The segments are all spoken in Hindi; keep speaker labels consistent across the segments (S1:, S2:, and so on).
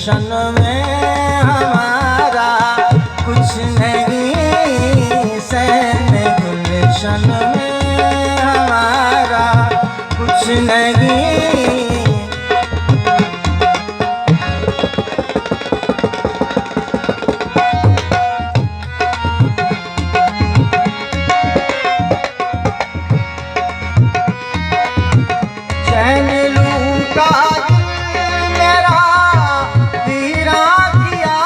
S1: गुलशन में हमारा कुछ नहीं, सैन गुलशन में हमारा कुछ नहीं। चैन लूटा मेरा वीरा किया,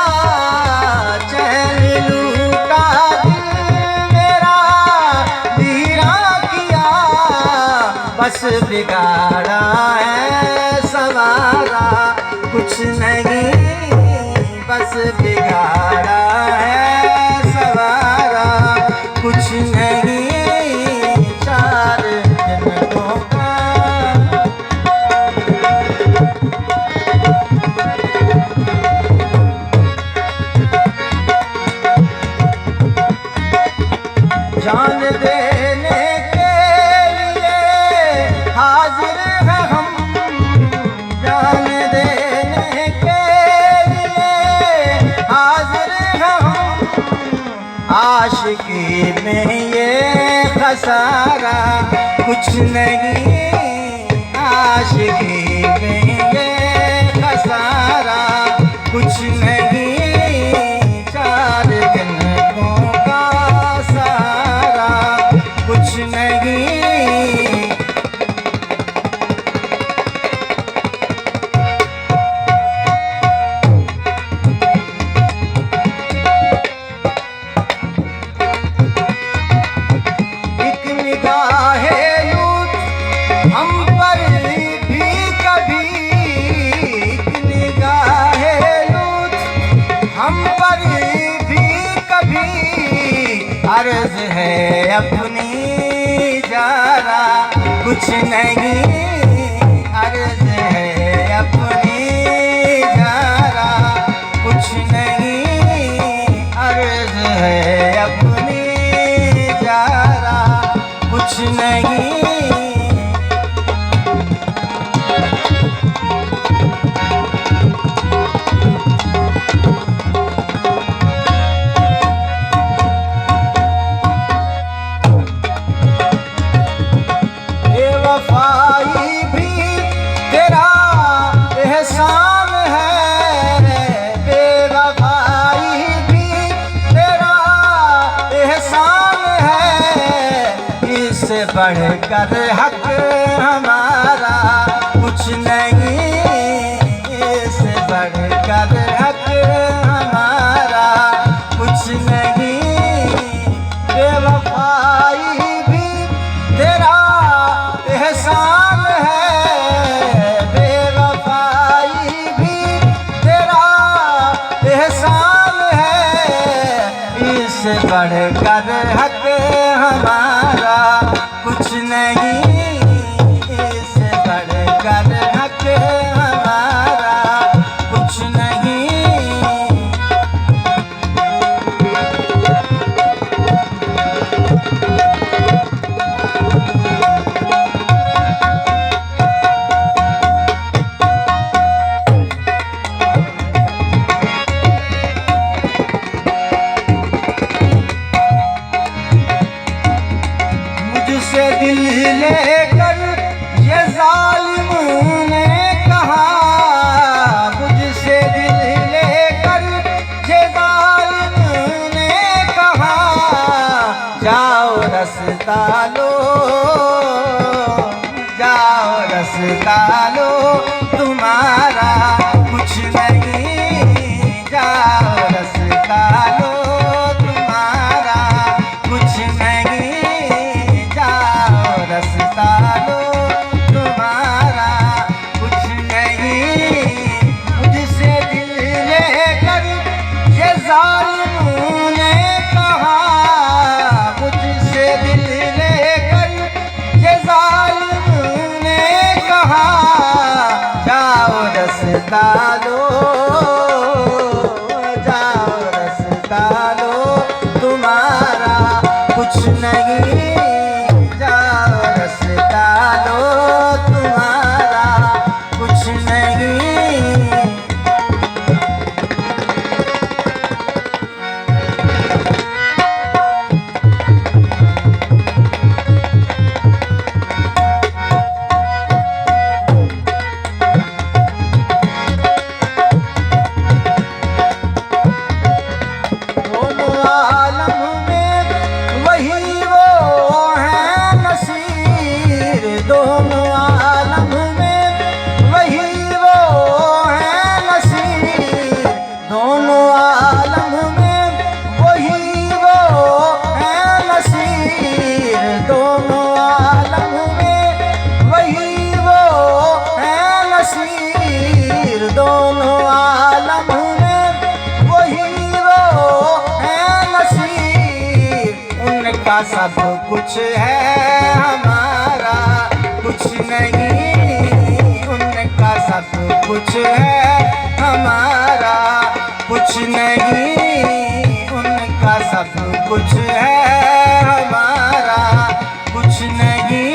S1: चैन लूटा मेरा वीरा किया, बस बिगाड़ा है सवारा कुछ नहीं, बस बिगाड़ा है सवारा कुछ नहीं। चार दिनों का जान देने के लिए हाजिर हैं हम, जान देने के लिए हाजिर हैं हम। आशिकी में ये खसारा कुछ नहीं, आशिकी में ये खसारा कुछ नहीं। चार दिनों का सारा कुछ नहीं। एक निगाहे लूट हम पर भी कभी, एक निगाहे लूट हम पर भी कभी, अर्ज है अपनी जारा कुछ नहीं, अर्ज है अपनी जारा कुछ नहीं, अर्ज है अपनी जारा कुछ नहीं। बेवफाई भी तेरा एहसान है, बेवफाई भी तेरा एहसान है, इससे बढ़कर हक हमारा कुछ नहीं, इससे बढ़कर हक हमारा कुछ नहीं। बेवफाई भी तेरा एहसान है, बेवफाई भी तेरा एहसान है, इससे बढ़कर हक हमारा कुछ नहीं, इससे बढ़कर हक हमारा कुछ नहीं। मुझसे दिल लेकर ये जालिम ने कहा, मुझसे दिल लेकर ये जालिम ने कहा, जाओ रास्ता लो, जाओ रास्ता लो तुम्हारा कुछ नहीं, जाओ रास्ता लो तुम्हारा कुछ नहीं, जाओ रास्ता लो तुम्हारा कुछ नहीं। मुझसे दिल लेकर ये जालिम ने कहा, मुझसे दिल लेकर ये जालिम ने कहा, सब कुछ है हमारा कुछ नहीं, उनका सब कुछ है हमारा कुछ नहीं, उनका सब कुछ है हमारा कुछ नहीं।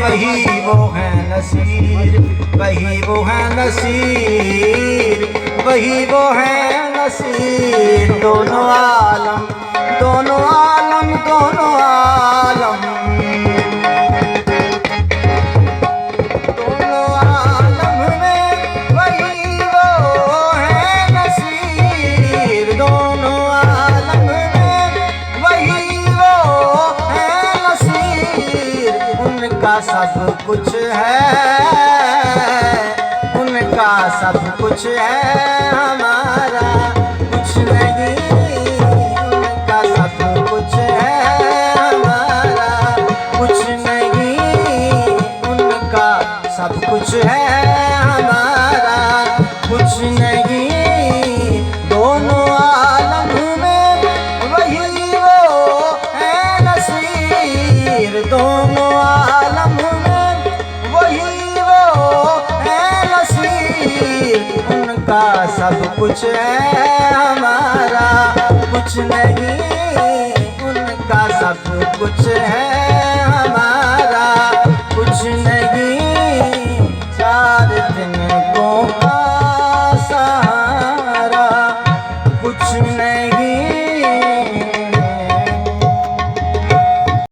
S1: वही वो है नसीर, वही वो है नसीर, वही वो है नसीर। दोनों आलम दोनों आलम दोनों आलम दोनों आलम में वही वो है नसीर। दोनों आलम में वही वो है नसीर। उनका सब कुछ है, उनका सब कुछ है हमारा कुछ नहीं, उनका सब कुछ है हमारा कुछ नहीं, उनका सब कुछ है हमारा कुछ नहीं। दोनों आलम में वही वो है नसीर। दोनों आलम में वही वो है नसीर। उनका सब कुछ है हमारा कुछ नहीं, उनका सब कुछ है हमारा कुछ नहीं। चार दिन को सहारा कुछ नहीं,